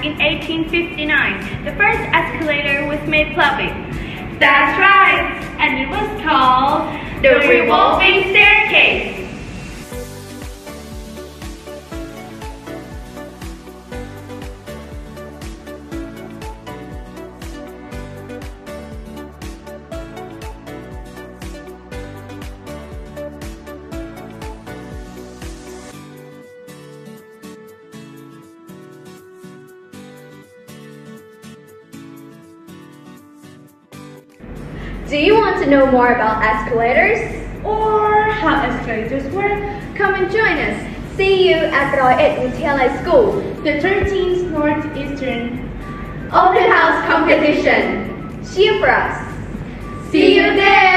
in 1859. The first escalator was made public. That's right, and it was called the revolving staircase. Do you want to know more about escalators? Or how escalators work? Come and join us. See you at Witthaya School. The 13th Northeastern Open House Competition. Cheer for us. See you there!